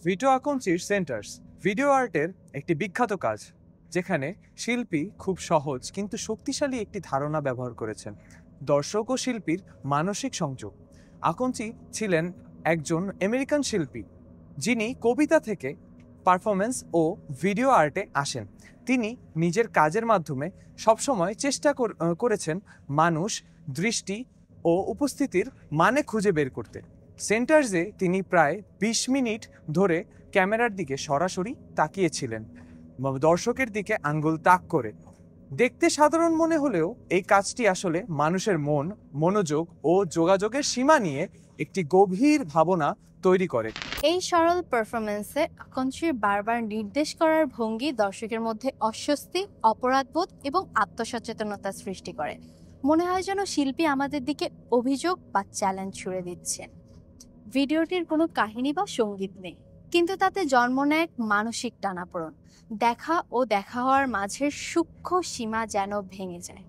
ভিটো আকন্সির saunters video আর্টের একটি বিখ্যাত কাজ, যেখানে শিল্পী খুব সহজ কিন্তু শক্তিশালী একটি ধারণা ব্যবহার করেছেন: দর্শক ও শিল্পীর মানসিক সংযোগ। আকন্সি ছিলেন একজন আমেরিকান শিল্পী যিনি কবিতা থেকে পারফরমেন্স ও ভিডিও আর্টে আসেন। তিনি নিজের কাজের মাধ্যমে সবসময় চেষ্টা করেছেন মানুষ দৃষ্টি ও উপস্থিতির মানে খুঁজে বের করতে। সেন্টার্সে তিনি প্রায় 20 মিনিট ধরে ক্যামেরার দিকে সরাসরি তাকিয়েছিলেন, দর্শকের দিকে আঙ্গুল তাক করে। দেখতে সাধারণ মনে হলেও এই কাজটি আসলে মানুষের মন, মনোযোগ ও যোগাযোগের সীমা নিয়ে একটি গভীর ভাবনা তৈরি করে। এই সরল পারফরমেন্সে আকন্সির বারবার নির্দেশ করার ভঙ্গি দর্শকের মধ্যে অস্বস্তি, অপরাধবোধ এবং আত্মসচেতনতা সৃষ্টি করে। মনে হয় যেন শিল্পী আমাদের দিকে অভিযোগ বা চ্যালেঞ্জ ছুড়ে দিচ্ছেন। ভিডিওটির কোনো কাহিনী বা সঙ্গীত নেই, কিন্তু তাতে জন্ম নেয় এক মানসিক টানাপোড়েন। দেখা ও দেখা হওয়ার মাঝের সূক্ষ্ম সীমা যেন ভেঙে যায়।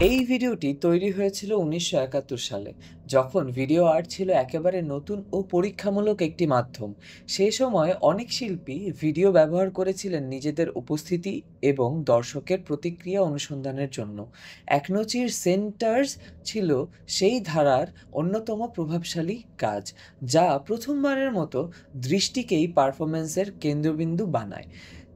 এই ভিডিওটি তৈরি হয়েছিল 1971 সালে, যখন ভিডিও আর্ট ছিল একেবারে নতুন ও পরীক্ষামূলক একটি মাধ্যম। সেই সময় অনেক শিল্পী ভিডিও ব্যবহার করেছিলেন নিজেদের উপস্থিতি এবং দর্শকের প্রতিক্রিয়া অনুসন্ধানের জন্য। আকন্সির সেন্টার্স ছিল সেই ধারার অন্যতম প্রভাবশালী কাজ, যা প্রথমবারের মতো দৃষ্টিকেই পারফরমেন্সের কেন্দ্রবিন্দু বানায়।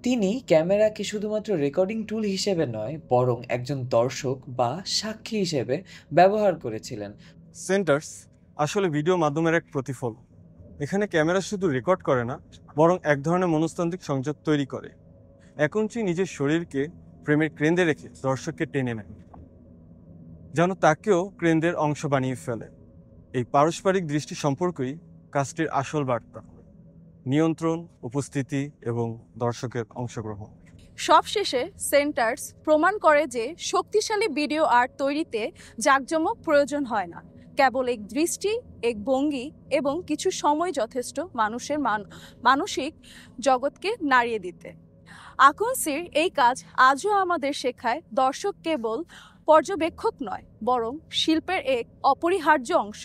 তিনি ক্যামেরাকে শুধুমাত্র রেকর্ডিং টুল হিসেবে নয়, বরং একজন দর্শক বা সাক্ষী হিসেবে ব্যবহার করেছিলেন। সেন্টার্স আসলে ভিডিও মাধ্যমের এক প্রতিফলন। এখানে ক্যামেরা শুধু রেকর্ড করে না, বরং এক ধরনের মনস্তান্ত্রিক সংযোগ তৈরি করে। আকন্সি নিজের শরীরকে ফ্রেমের কেন্দ্রে রেখে দর্শককে টেনে নেয়, যেন তাকেও কেন্দ্রের অংশ বানিয়ে ফেলে। এই পারস্পরিক দৃষ্টি সম্পর্কই কাজটির আসল বার্তা: নিয়ন্ত্রণ, উপস্থিতি এবং দর্শকের অংশগ্রহণ। সবশেষে সেন্টার্স প্রমাণ করে যে শক্তিশালী ভিডিও আর্ট তৈরিতে জাঁকজমক প্রয়োজন হয় না, কেবল এক দৃষ্টি, এক ভঙ্গি এবং কিছু সময় যথেষ্ট মানুষের মানসিক জগৎকে নাড়িয়ে দিতে। আকন্সির এই কাজ আজও আমাদের শেখায় দর্শক কেবল পর্যবেক্ষক নয়, বরং শিল্পের এক অপরিহার্য অংশ।